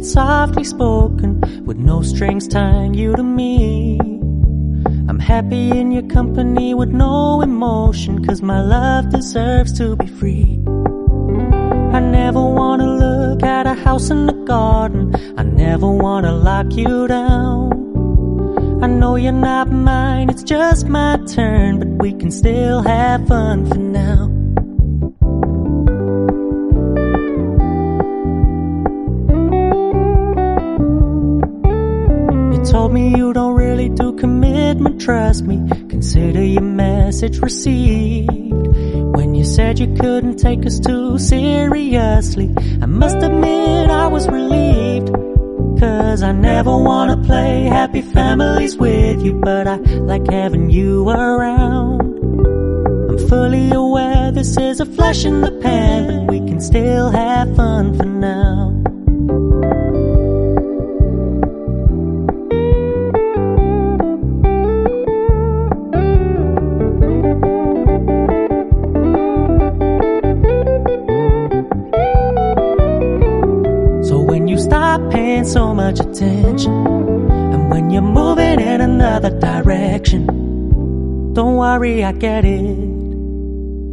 it softly spoken, with no strings tying you to me. I'm happy in your company with no emotion, 'cause my love deserves to be free. I never wanna look at a house in the garden, I never wanna lock you down. I know you're not mine, it's just my turn, but we can still have fun for now. You told me you don't really do commitment, trust me, consider your message received. When you said you couldn't take us too seriously, I must admit I was relieved. 'Cause I never wanna play happy families with you, but I like having you around. I'm fully aware this is a flash in the pan, but we can still have fun for now. Paying so much attention, and when you're moving in another direction, don't worry, I get it.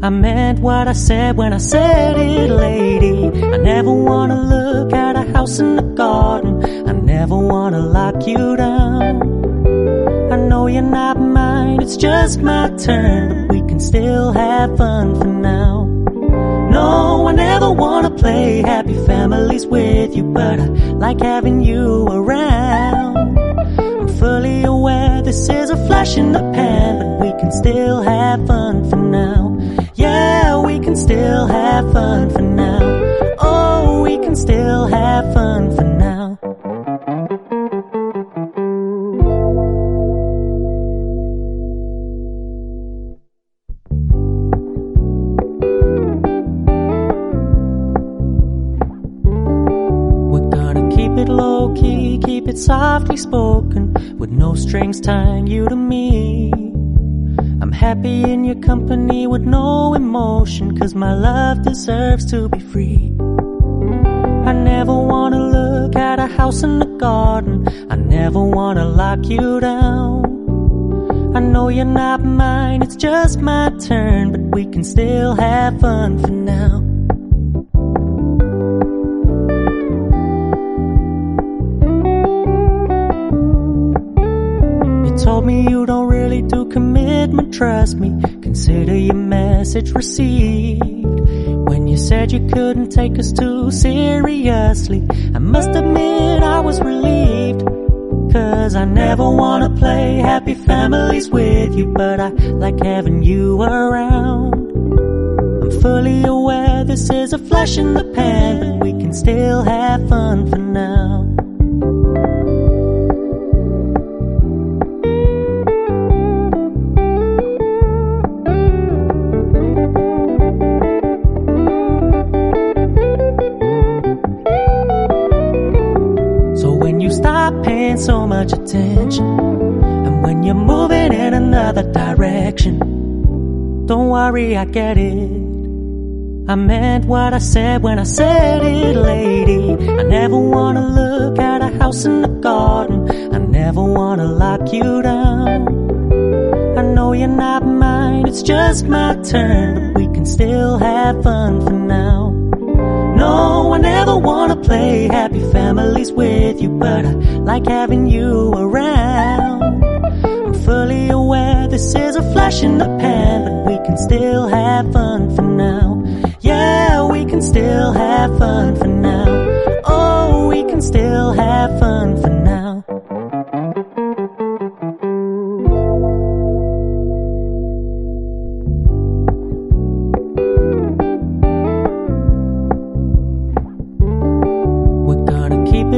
I meant what I said when I said it, lady. I never wanna look at a house in the garden, I never wanna lock you down. I know you're not mine, it's just my turn, but we can still have fun for now. No, I never wanna play happy families with you, but I like having you around. I'm fully aware this is a flash in the pan, but we can still have fun for now. Yeah, we can still have fun for now. Oh, we can still have fun for now. Low-key, keep it softly spoken, with no strings tying you to me. I'm happy in your company with no emotion, 'cause my love deserves to be free. I never wanna look at a house in the garden, I never wanna lock you down. I know you're not mine, it's just my turn, but we can still have fun for now. Told me you don't really do commitment, trust me, consider your message received. When you said you couldn't take us too seriously, I must admit I was relieved. 'Cause I never wanna play happy families with you, but I like having you around. I'm fully aware this is a flash in the pan, but we can still have fun for now. Paying so much attention, and when you're moving in another direction, don't worry, I get it. I meant what I said when I said it, lady. I never wanna look at a house in the garden, I never wanna lock you down. I know you're not mine, it's just my turn, but we can still have fun for now. No, I never wanna play happy families with you, but I like having you around. I'm fully aware this is a flash in the pan, but we can still have fun for now. Yeah, we can still have fun for now. Oh, we can still have fun for now.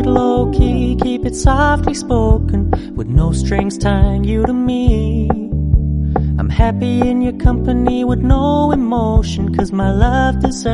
Low-key, keep it softly spoken, with no strings tying you to me. I'm happy in your company with no emotion, 'cause my love deserves